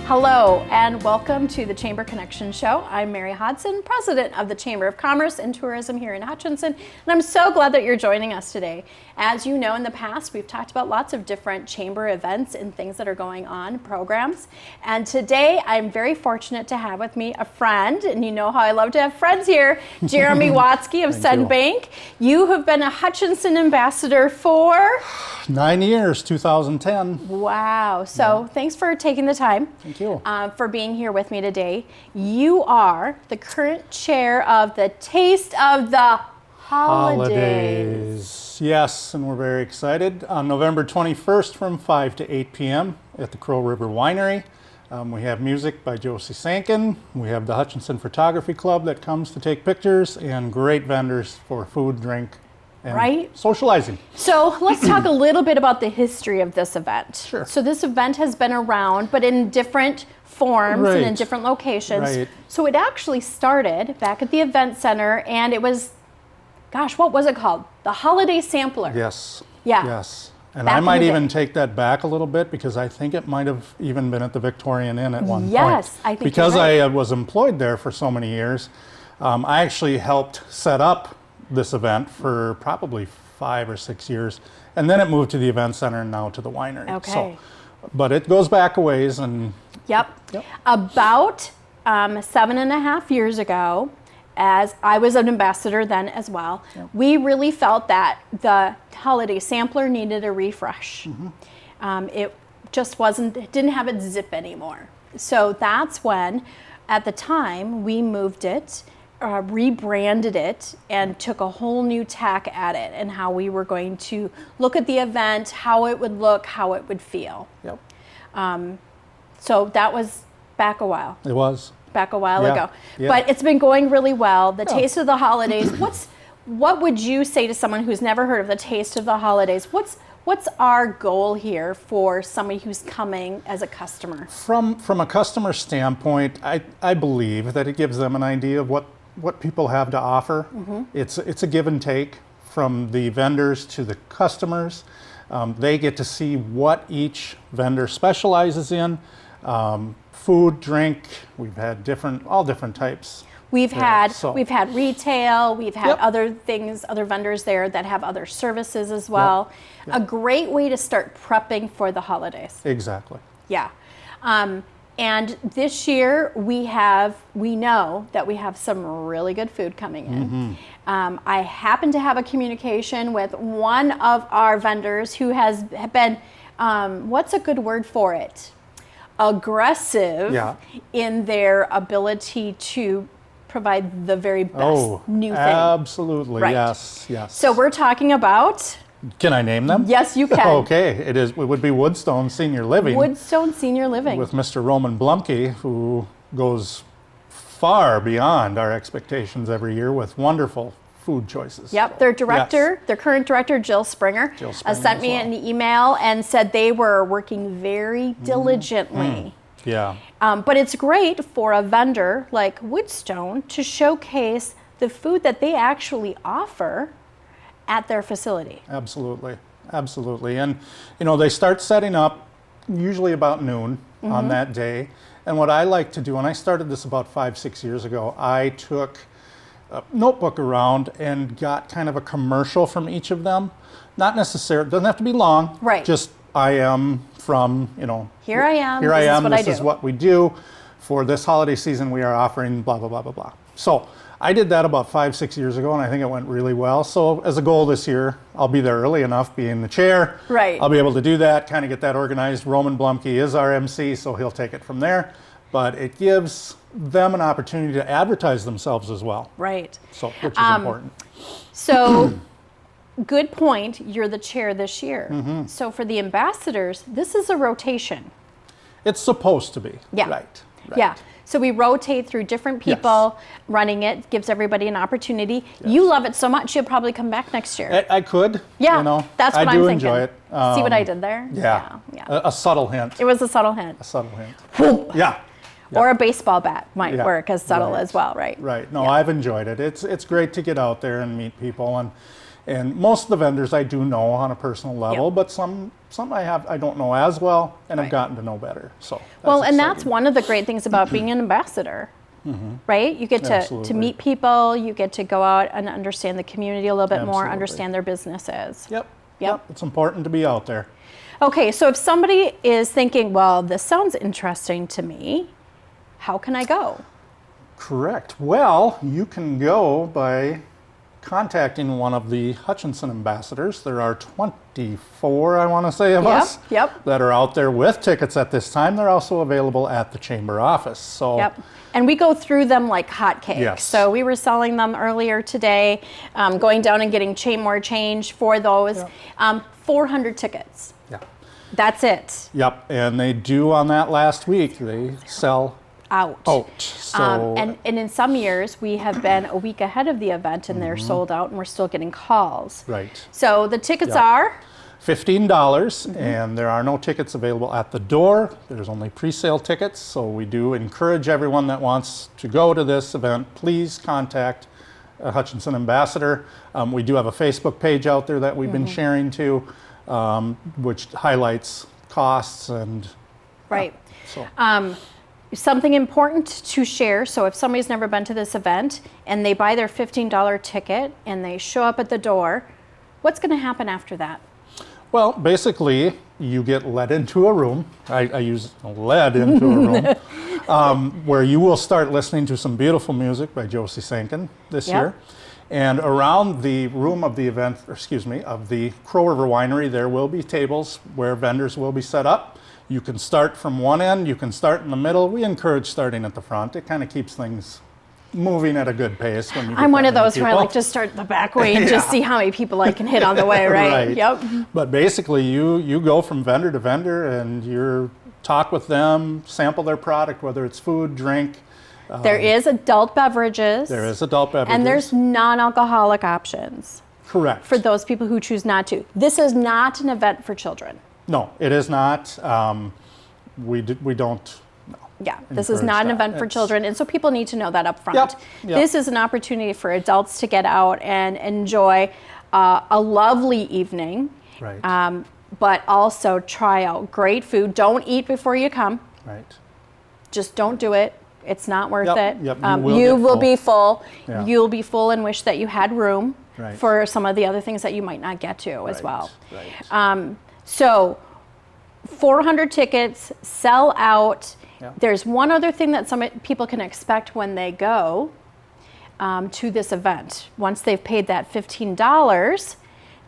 Hello and welcome to the Chamber Connection Show. I'm Mary Hodson, President of the Chamber of Commerce and Tourism here in Hutchinson, and I'm so glad that you're joining us today. As you know, in the past, we've talked about lots of different chamber events and things that are going on, programs, and today I'm very fortunate to have with me a friend, and you know how I love to have friends here, Jeremy Watzke of Sunbank. You have been a Hutchinson ambassador for 9 years, 2010. Wow. So thanks for taking the time. Thank you. For being here with me today. You are the current chair of the Taste of the Holidays. Yes, and we're very excited. On November 21st from 5 to 8 p.m. at the Crow River Winery. We have music by Josie Sankin. We have the Hutchinson Photography Club that comes to take pictures, and great vendors for food, drink, and socializing. So let's talk a little bit about the history of this event. Sure. So this event has been around, but in different forms and in different locations. Right. So it actually started back at the event center, and it was, gosh, what was it called? The Holiday Sampler. Yes. Yeah. Yes. And Back I in might the day. even take that back a little bit because I think it might have even been at the Victorian Inn at one point. Yes, I think because you're right. I was employed there for so many years. I actually helped set up this event for probably 5 or 6 years, and then it moved to the event center and now to the winery. Okay. So, but it goes back a ways, and Yep. Yep. About 7.5 years ago, as I was an ambassador then as well, we really felt that the Holiday Sampler needed a refresh. It just it didn't have its zip anymore. So that's when, at the time, we moved it, rebranded it, and took a whole new tack at it and how we were going to look at the event, how it would look, how it would feel. Yep. So that was back a while. It was. Back a while ago. Yeah. But it's been going really well. The Taste of the Holidays. What would you say to someone who's never heard of the Taste of the Holidays? What's our goal here for somebody who's coming as a customer? From a customer standpoint, I believe that it gives them an idea of what people have to offer. It's a give and take from the vendors to the customers. They get to see what each vendor specializes in. Food, drink, we've had all different types. We've had retail, we've had Yep. other vendors there that have other services as well. Yep. A great way to start prepping for the holidays. Exactly. Yeah. And this year we know that we have some really good food coming in. I happen to have a communication with one of our vendors who has been, what's a good word for it? Aggressive in their ability to provide the very best new thing. Absolutely. Right. Yes. So we're talking about, Can I name them? yes, you can. Okay. It would be Woodstone Senior Living. Woodstone Senior Living. With Mr. Roman Blumke, who goes far beyond our expectations every year with wonderful food choices. Yep, their director, their current director, Jill Springer, sent me an email and said they were working very diligently. Yeah. But it's great for a vendor like Woodstone to showcase the food that they actually offer at their facility. Absolutely. And, they start setting up usually about noon on that day. And what I like to do, and I started this about 5-6 years ago, I took a notebook around and got kind of a commercial from each of them. Not necessarily, doesn't have to be long. Right. Just I am from, Here I am. Here I am. This This is what we do. For this holiday season, we are offering blah, blah, blah, blah, blah. So I did that about 5-6 years ago, and I think it went really well. So as a goal this year, I'll be there early enough, being the chair. Right. I'll be able to do that, kind of get that organized. Roman Blumke is our MC, so he'll take it from there. But it gives them an opportunity to advertise themselves as well. Right. So, which is important. So, good point. You're the chair this year. So for the ambassadors, this is a rotation. It's supposed to be. Yeah. Right. Yeah. So we rotate through different people running it, gives everybody an opportunity. You love it so much, you'll probably come back next year. I could. Yeah, that's what I I'm do thinking. enjoy it. See what I did there? Yeah. Yeah. A subtle hint. It was a subtle hint. A subtle hint. Yeah. Or a baseball bat might Yeah. work as subtle Right. as well, right? Right. No, Yeah. I've enjoyed it. It's great to get out there and meet people, And most of the vendors I do know on a personal level, Yep. but some I don't know as well, and Right. I've gotten to know better. So Well, and that's exciting. one of the great things about being an ambassador, right? You get to Absolutely. meet people, you get to go out and understand the community a little bit more, Absolutely. understand their businesses. Yep. Yep. It's important to be out there. Okay, so if somebody is thinking, well, this sounds interesting to me, how can I go? Correct. Well, you can go by contacting one of the Hutchinson ambassadors. There are 24, I want to say, of Yep, us yep. that are out there with tickets at this time. They're also available at the chamber office. So Yep. And we go through them like hotcakes. Yes. So we were selling them earlier today, going down and getting more change for those. 400 tickets. yeah. That's it. Yep. And they do on that last week, they sell Out. out. So And in some years, we have been a week ahead of the event and they're sold out and we're still getting calls. right. So the tickets Yep. are, $15, and there are no tickets available at the door. There's only pre-sale tickets, so we do encourage everyone that wants to go to this event, please contact a Hutchinson ambassador. We do have a Facebook page out there that we've been sharing to, which highlights costs and right. so. Something important to share. So if somebody's never been to this event and they buy their $15 ticket and they show up at the door, what's going to happen after that? Well, basically, you get led into a room. I use led into a room where you will start listening to some beautiful music by Josie Sankin this Yep. year. And around the room of the event, or excuse me, of the Crow River Winery, there will be tables where vendors will be set up. You can start from one end, you can start in the middle. We encourage starting at the front. It kind of keeps things moving at a good pace. When you get I'm one that of many those where I people. like to start the back way and just Yeah. see how many people I can hit on the way, right? Right. Yep. But basically, you go from vendor to vendor and you talk with them, sample their product, whether it's food, drink. There is adult beverages. There is adult beverages. And there's non-alcoholic options correct. for those people who choose not to. This is not an event for children. No, it is not. We don't. No. Yeah, this is Encourage not an that. event for It's- children, and so people need to know that up front. Yep, yep. This is an opportunity for adults to get out and enjoy a lovely evening, Right. but also try out great food. Don't eat before you come. Right. Just don't do it. It's not worth Yep, it. yep, You you will will be full. Yeah. You'll be full and wish that you had room Right. for some of the other things that you might not get to as Right, well. Right. So 400 tickets sell out. Yeah. There's one other thing that some people can expect when they go to this event. Once they've paid that $15,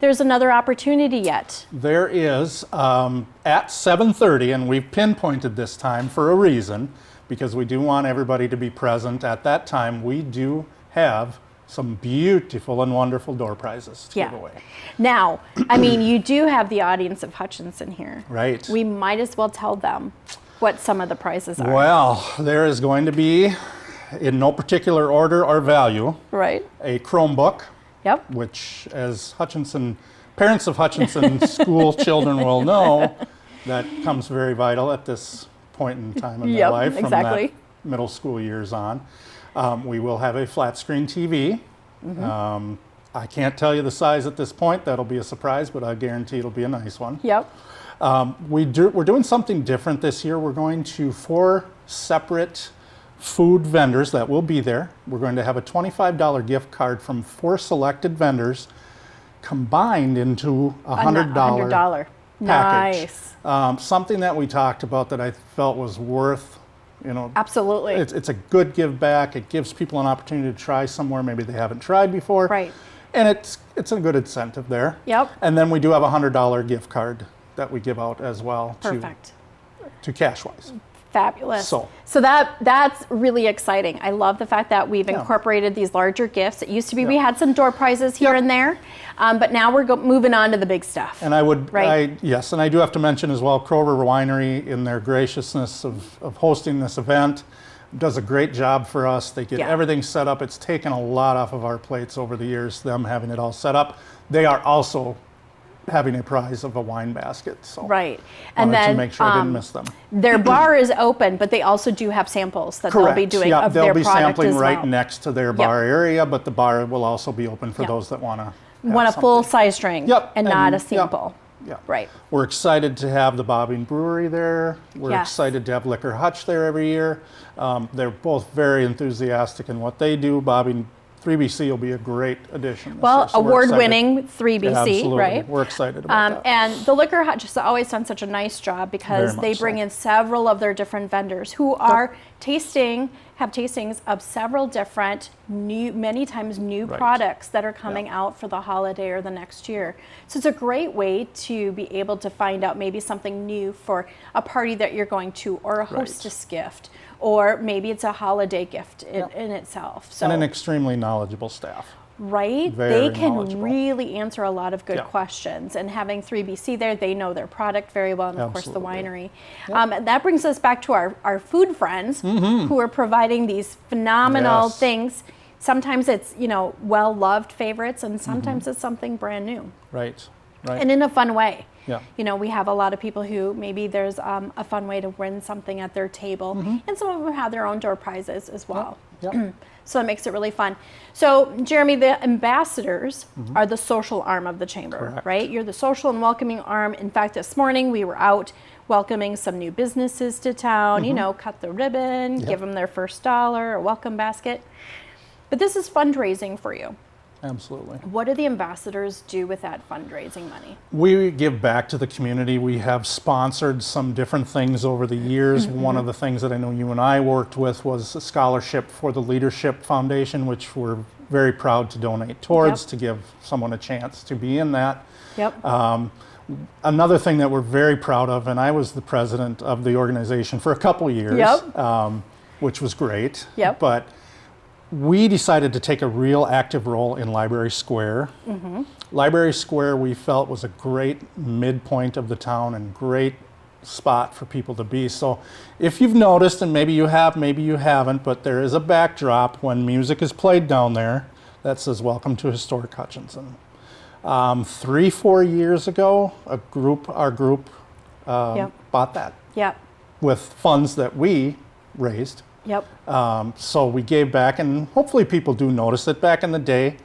there's another opportunity yet. There is at 7:30, and we've pinpointed this time for a reason, because we do want everybody to be present at that time. We do have some beautiful and wonderful door prizes to give away. Now, I mean, you do have the audience of Hutchinson here. Right. We might as well tell them what some of the prizes are. Well, there is going to be, in no particular order or value, Right? a Chromebook, Yep. which, as parents of Hutchinson school children will know, that comes very vital at this point in time in their Yep, life from exactly. that middle school years on. We will have a flat screen TV. Mm-hmm. I can't tell you the size at this point. That'll be a surprise, but I guarantee it'll be a nice one. Yep. We're doing something different this year. We're going to 4 separate food vendors that will be there. We're going to have a $25 gift card from 4 selected vendors combined into a $100 $100. package. Nice. Something that we talked about that I felt was worth, Absolutely. it's a good give back. It gives people an opportunity to try somewhere maybe they haven't tried before. Right. And it's a good incentive there. Yep. And then we do have a $100 gift card that we give out as well Perfect. to Cashwise. Fabulous. So- that's really exciting. I love the fact that we've Yeah. incorporated these larger gifts. It used to be we Yep. had some door prizes here Yep. and there, but now we're moving on to the big stuff. And I would, Right. yes, and I do have to mention as well, Crow River Winery, in their graciousness of hosting this event, does a great job for us. They get Yeah. everything set up. It's taken a lot off of our plates over the years, them having it all set up. They are also having a prize of a wine basket. So Right. And wanted then to make sure I didn't miss them. their bar is open, but they also do have samples that they'll be doing Yeah, of they'll their be product sampling as right well. next to their bar area, but the bar will also be open for Yep. those that want to Want a something. full size drink Yep, and not a yep, sample. yep. Right. We're excited to have the Bobbing Brewery there. We're Yes. excited to have Liquor Hutch there every year. They're both very enthusiastic in what they do. Bobbing 3BC will be a great addition. this Well, year, so we're excited. award-winning 3BC, Absolutely. right? We're excited about that. And the Liquor Hutch has always done such a nice job because Very they much bring so. in several of their different vendors who are have tastings of several different many times new Right. products that are coming out for the holiday or the next year. So it's a great way to be able to find out maybe something new for a party that you're going to, or a hostess gift, or maybe it's a holiday gift in itself. So And an extremely knowledgeable staff. right? Very They can knowledgeable. really answer a lot of good Yeah. questions. And having 3BC there, they know their product very well, and of course the Absolutely. winery. And that brings us back to our food friends who are providing these phenomenal Yes. things. Sometimes it's, well-loved favorites, and sometimes it's something brand new. Right, right. And in a fun way. Yeah. We have a lot of people who maybe there's a fun way to win something at their table, and some of them have their own door prizes as well. Yep. So it makes it really fun. So, Jeremy, the ambassadors are the social arm of the chamber, Correct. right? You're the social and welcoming arm. In fact, this morning we were out welcoming some new businesses to town, cut the ribbon, give them their first dollar, a welcome basket. But this is fundraising for you. Absolutely. What do the ambassadors do with that fundraising money? We give back to the community. We have sponsored some different things over the years. One of the things that I know you and I worked with was a scholarship for the Leadership Foundation, which we're very proud to donate towards, Yep. to give someone a chance to be in that. Yep. Another thing that we're very proud of, and I was the president of the organization for a couple years, Yep. which was great. Yep. But we decided to take a real active role in Library Square. Library Square, we felt, was a great midpoint of the town and great spot for people to be. So if you've noticed, and maybe you have, maybe you haven't, but there is a backdrop when music is played down there that says, "Welcome to Historic Hutchinson." 3-4 years ago, our group Yep. bought that Yep. with funds that we raised. Yep. So we gave back, and hopefully people do notice that back in the day,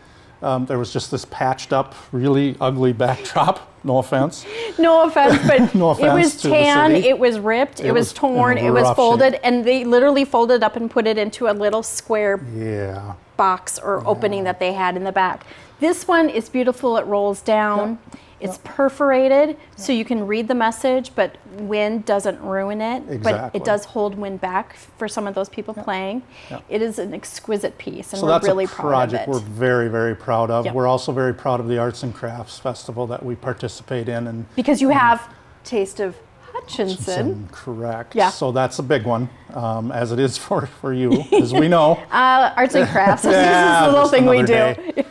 there was just this patched up, really ugly backdrop. No offense. No offense, but No it offense was to the tan, city. it was ripped, it was torn, in a it was rough folded, shape. and they literally folded up and put it into a little square Yeah. box or opening that they had in the back. This one is beautiful, it rolls down. It's perforated, so you can read the message, but wind doesn't ruin it. But Exactly. it does hold wind back for some of those people playing. Yep. It is an exquisite piece, and So we're that's really a proud of project it. we're very, very proud of. Yep. We're also very proud of the Arts and Crafts Festival that we participate in. And Because you have Taste of Hutchinson. correct. Yeah. So that's a big one, as it is for you, as we know. Arts and crafts. This Yeah, is a little just thing we another do. day.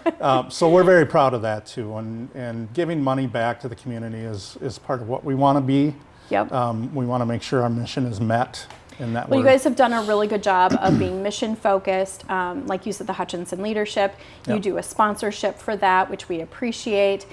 So we're very proud of that too, and giving money back to the community is part of what we want to be. Yep. We want to make sure our mission is met, and that Well, you we're guys have done a really good job of being mission focused. Like you said, the Hutchinson Leadership. You Yep. do a sponsorship for that, which we appreciate.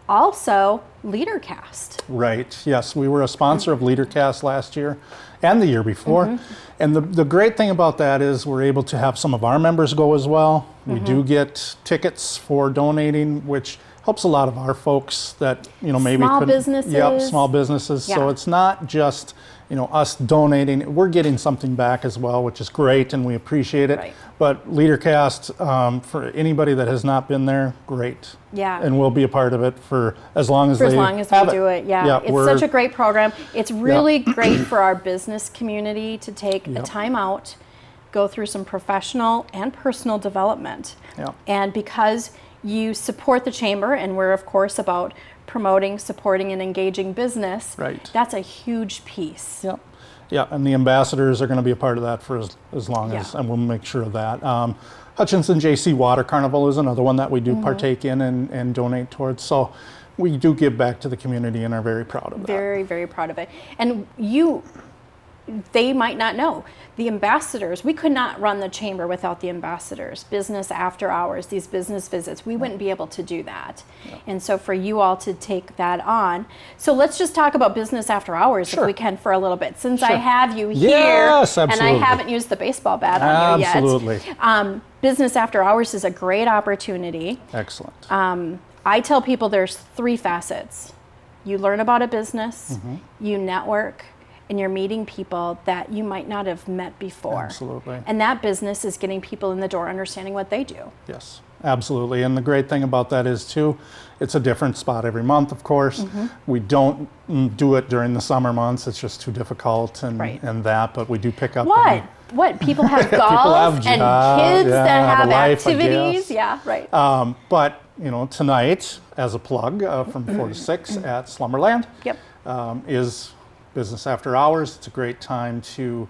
Also, LeaderCast. right. Yes, we were a sponsor of LeaderCast last year and the year before, and the great thing about that is we're able to have some of our members go as well. We do get tickets for donating, which helps a lot of our folks that maybe Small couldn't. businesses. Yep, small businesses. So Yeah. it's not just us donating. We're getting something back as well, which is great, and we appreciate it. Right. But LeaderCast, for anybody that has not been there, great. Yeah. And we'll be a part of it for as long as For they as long as have we do it, yeah. It's we're- such a great program. It's really great for our business community to take a Yep. time out, go through some professional and personal development. Yep. And because you support the chamber, and we're of course about promoting, supporting, and engaging business, Right. that's a huge piece. Yep. Yeah, and the ambassadors are going to be a part of that for as long as, Yeah. and we'll make sure of that. Hutchinson JC Water Carnival is another one that we do partake in and donate towards. So we do give back to the community and are very proud of that. Very, very proud of it. And you they might not know. The ambassadors, we could not run the chamber without the ambassadors. Business after hours, these business visits, we wouldn't be able to do that. And so for you all to take that on. So let's just talk about business after hours if we can for a little bit. Since I have you here Yes, and I absolutely. haven't used the baseball bat on you yet. Absolutely. Business after hours is a great opportunity. Excellent. I tell people there's 3 facets. You learn about a business, you network, and you're meeting people that you might not have met before. Absolutely. And that business is getting people in the door, understanding what they do. Yes, absolutely. And the great thing about that is too, it's a different spot every month, of course. We don't do it during the summer months. It's just too difficult and that, but we do pick up. What? People have golf People have and jobs, kids that have have a life, I activities. guess. Yeah, right. But, you know, tonight, as a plug, from 4 to 6 at Slumberland Yep. is business after hours. It's a great time to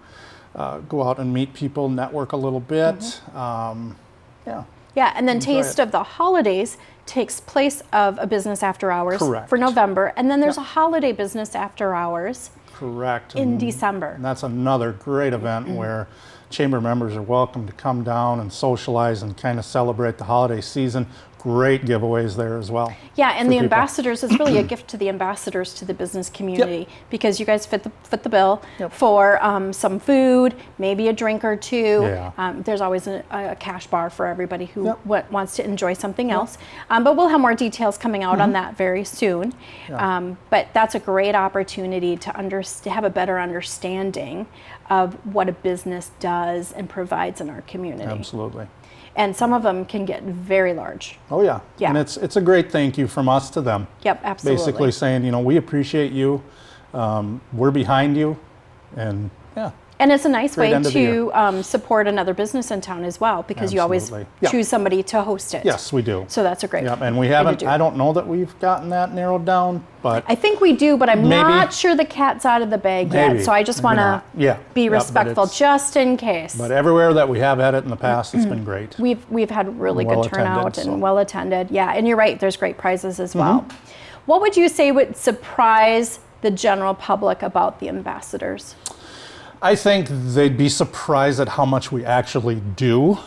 go out and meet people, network a little bit. Yeah, and then Enjoy Taste it. of the Holidays takes place of a business after hours Correct. for November. And then there's a holiday business after hours Correct. in And- December. And that's another great event where chamber members are welcome to come down and socialize and kind of celebrate the holiday season. Great giveaways there as well. Yeah, and for the people. ambassadors is really a gift to the ambassadors to the business community because you guys fit the bill for some food, maybe a drink or two. Yeah. There's always a cash bar for everybody who wants to enjoy something else. But we'll have more details coming out on that very soon. But that's a great opportunity to have a better understanding of what a business does and provides in our community. Absolutely. And some of them can get very large. Oh yeah. Yeah. And it's a great thank you from us to them. Yep, absolutely. Basically saying, you know, we appreciate you. We're behind you. And yeah. And it's a nice Great way end of the to support another business in town as well, because you always Absolutely. Yeah. choose somebody to host it. Yes, we do. So that's a great. Yeah, and we way to haven't, do it. I don't know that we've gotten that narrowed down, but I think we do, but I'm Maybe. not sure the cat's out of the bag Maybe. yet. So I just Maybe want to not. Yeah. be Yeah, but respectful, it's- just in case. but everywhere that we have had it in the past, it's been great. We've had really Well good turnout attended, so. and well attended. Yeah, and you're right. There's great prizes as well. Mm-hmm. What would you say would surprise the general public about the ambassadors? I think they'd be surprised at how much we actually do.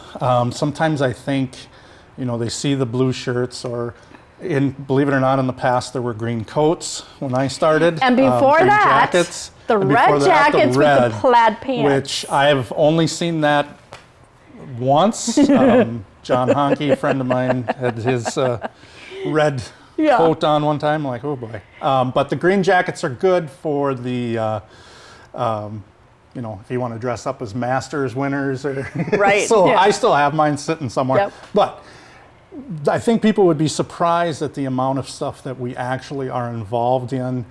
Sometimes I think, you know, they see the blue shirts believe it or not, in the past there were green coats when I started. And before green that, jackets, the and red before that, jackets red, with the plaid pants. which I've only seen that once. John Honke, a friend of mine, had his red coat on one time. I'm like, oh boy. But the green jackets are good for the, you know, if you want to dress up as Masters winners. Right, So yeah. I still have mine sitting somewhere. Yep. But I think people would be surprised at the amount of stuff that we actually are involved in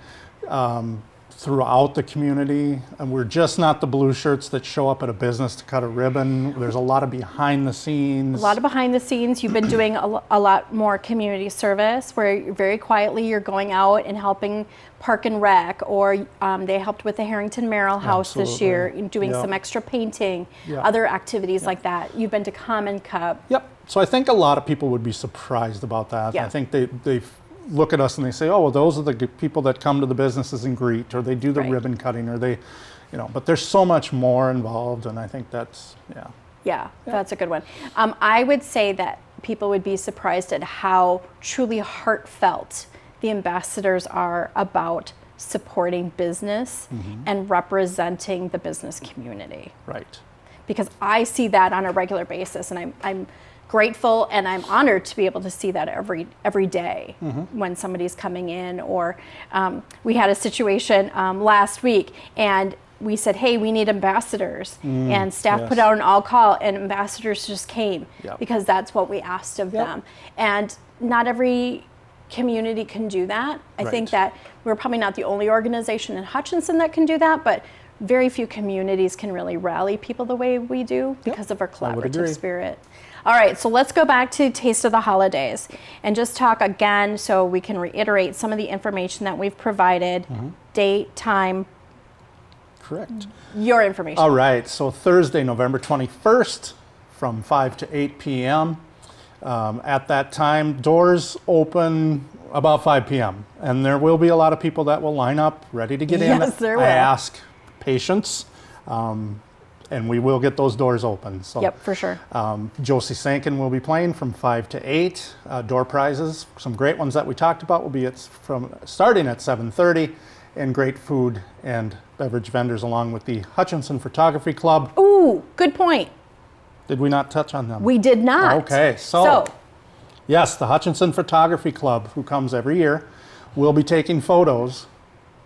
throughout the community. And we're just not the blue shirts that show up at a business to cut a ribbon. There's a lot of behind the scenes. A lot of behind the scenes. You've been doing a lot more community service where very quietly you're going out and helping Park and Rec, or they helped with the Harrington Merrill House this year, doing Yep. some extra painting, Yep. other activities like that. You've been to Common Cup. Yep. So I think a lot of people would be surprised about that. Yeah. I think they look at us and they say, oh, well, those are the people that come to the businesses and greet, or they do the Right. ribbon cutting, or they, you know, but there's so much more involved, and I think that's, Yeah, that's a good one. I would say that people would be surprised at how truly heartfelt the ambassadors are about supporting business and representing the business community. right. Because I see that on a regular basis, and I'm grateful and I'm honored to be able to see that every day when somebody's coming in. Or we had a situation last week, and we said, hey, we need ambassadors, and staff put yes. out an all call, and ambassadors just came Yep. because that's what we asked of Yep. them. And not every community can do that. I think Right. that we're probably not the only organization in Hutchinson that can do that, but very few communities can really rally people the way we do because of our I would collaborative agree. spirit. All right, so let's go back to Taste of the Holidays and just talk again so we can reiterate some of the information that we've provided, date, time, Correct. your information. All right, so Thursday, November 21st from 5 to 8 p.m. At that time, doors open about 5 p.m. And there will be a lot of people that will line up ready to get in. Yes, there will. I ask patience, and we will get those doors open. So, Yep, for sure. Josie Sankin will be playing from 5 to 8. Door prizes, some great ones that we talked about, will be starting at 7:30, and great food and beverage vendors along with the Hutchinson Photography Club. Ooh, good point. Did we not touch on them? We did not. Okay, so yes, the Hutchinson Photography Club, who comes every year, will be taking photos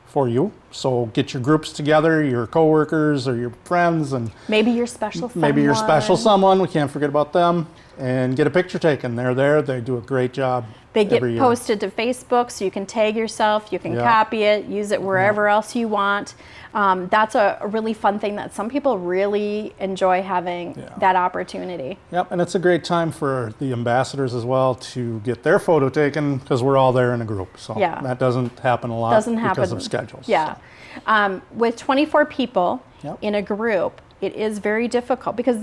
for you. So get your groups together, your coworkers or your friends, and maybe your special someone. maybe your special someone. We can't forget about them. And get a picture taken. They're there. They do a great job. They get every year. posted to Facebook, so you can tag yourself, you can Yeah. copy it, use it wherever else you want. That's a really fun thing that some people really enjoy having that opportunity. Yep, and it's a great time for the ambassadors as well to get their photo taken because we're all there in a group. So Yeah. that doesn't happen a lot Doesn't because happen. of schedules. Yeah. With 24 people Yep. in a group, it is very difficult because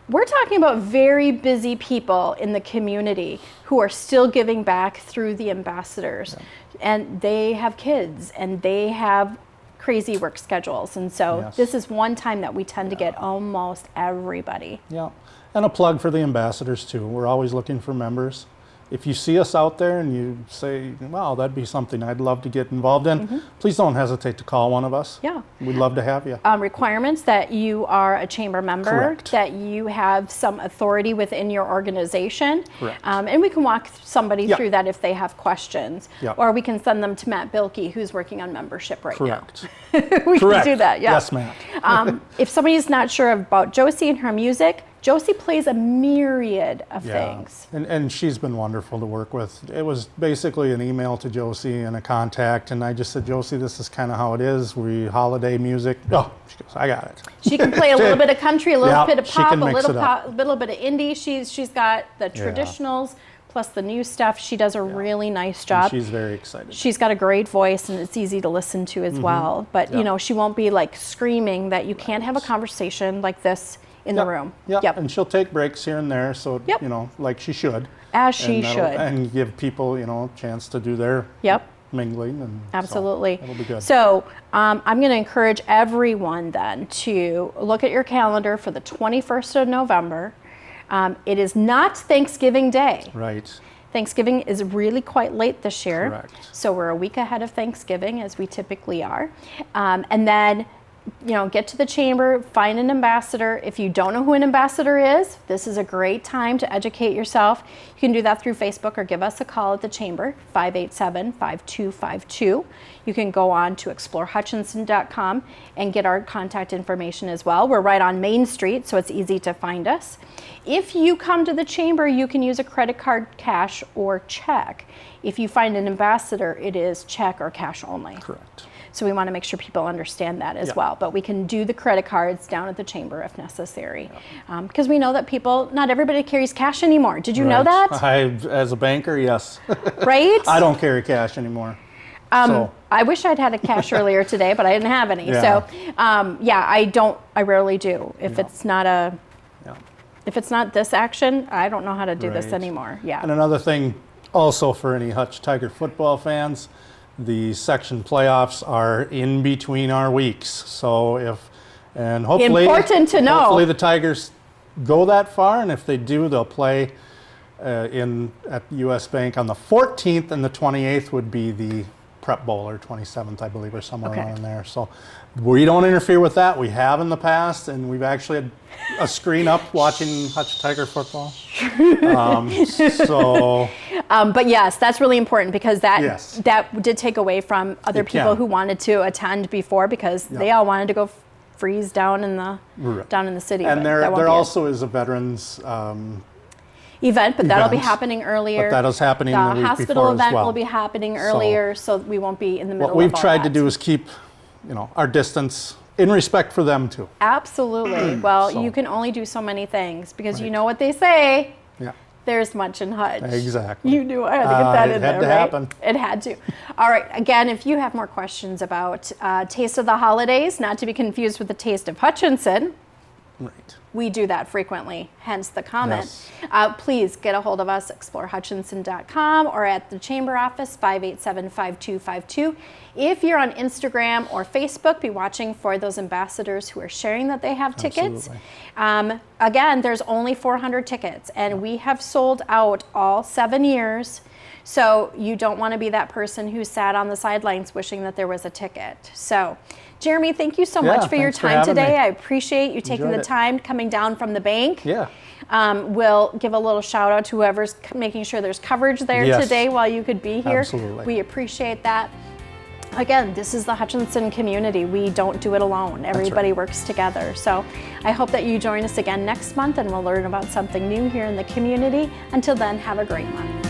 we're talking about very busy people in the community who are still giving back through the ambassadors. And they have kids and they have crazy work schedules. And so Yes. this is one time that we tend to get almost everybody. Yeah, and a plug for the ambassadors too. We're always looking for members. If you see us out there and you say, wow, that'd be something I'd love to get involved in, please don't hesitate to call one of us. Yeah. We'd love to have you. Requirements that you are a chamber member, Correct. that you have some authority within your organization. Correct. And we can walk somebody Yeah. through that if they have questions. Yeah. Or we can send them to Matt Bilkey, who's working on membership right Correct. now. We Correct. can do that, yeah. Yes, Matt. If somebody's not sure about Josie and her music, Josie plays a myriad of things. And she's been wonderful to work with. It was basically an email to Josie and a contact, and I just said, Josie, this is kind of how it is. We holiday music. Oh, she goes, I got it. She can play a little bit of country, a little Yeah, bit of she pop, a can mix little it up. pop, little bit of indie. She's got the traditionals plus the new stuff. She does a really nice And job. she's very excited. She's got a great voice and it's easy to listen to as well. But you know, she won't be like screaming that you can't have a conversation like this in the room. Yeah, Yep. and she'll take breaks here and there, so Yep. you know, like she should. As she And that'll- should. and give people, you know, a chance to do their Yep. mingling, and so Absolutely. it'll be good. So I'm going to encourage everyone then to look at your calendar for the 21st of November. It is not Thanksgiving Day. Right. Thanksgiving is really quite late this year. Correct. So we're a week ahead of Thanksgiving, as we typically are. And then, you know, get to the chamber, find an ambassador. If you don't know who an ambassador is, this is a great time to educate yourself. You can do that through Facebook or give us a call at the chamber, 587-5252. You can go on to explorehutchinson.com and get our contact information as well. We're right on Main Street, so it's easy to find us. If you come to the chamber, you can use a credit card, cash, or check. If you find an ambassador, it is check or cash only. Correct. So we want to make sure people understand that as Yeah. well. But we can do the credit cards down at the chamber if necessary. Because we know that people, not everybody carries cash anymore. Did you know Right. that? As a banker, yes. Right? I don't carry cash anymore. So I wish I'd had a cash earlier today, but I didn't have any. Yeah. So I rarely do. If it's not yeah. if it's not this action, I don't know how to do this Right. anymore. Yeah. And another thing, also for any Hutch Tiger football fans, the section playoffs are in between our weeks. So hopefully, Important to know. Hopefully the Tigers go that far, and if they do, they'll play at US Bank on the 14th, and the 28th would be the Prep Bowl, or 27th, I believe, or somewhere Okay. around there. So we don't interfere with that. We have in the past, and we've actually had a screen up watching Hutch Tiger football. But yes, that's really important because Yes. that did take away from other It people can. who wanted to attend before because they all wanted to go freeze down in the Right. city. And but there that won't there be also is a veterans event, but that'll be event, happening earlier. but that is happening the week hospital before event as well. will be happening earlier, so we won't be in the middle What we've of all tried to that. do is keep, our distance in respect for them too. Absolutely. Well, So- you can only do so many things because you know what they say. Yeah. There's much in Hutch. Exactly. You knew I had to get that it in had there, to right? happen. It had to. All right. Again, if you have more questions about Taste of the Holidays, not to be confused with the Taste of Hutchinson, Right. We do that frequently, hence the comment. Yes. Please get a hold of us, explorehutchinson.com, or at the chamber office, 587-5252. If you're on Instagram or Facebook, be watching for those ambassadors who are sharing that they have tickets. Again, there's only 400 tickets, and we have sold out all 7 years. So you don't want to be that person who sat on the sidelines wishing that there was a ticket. So, Jeremy, thank you so much for your thanks for time having today. me. I appreciate you taking Enjoyed the it. time coming down from the bank. Yeah. We'll give a little shout out to whoever's making sure there's coverage there Yes. today while you could be here. Absolutely. We appreciate that. Again, this is the Hutchinson community. We don't do it alone. Everybody works together. So I hope that you join us again next month and we'll learn about something new here in the community. Until then, have a great month.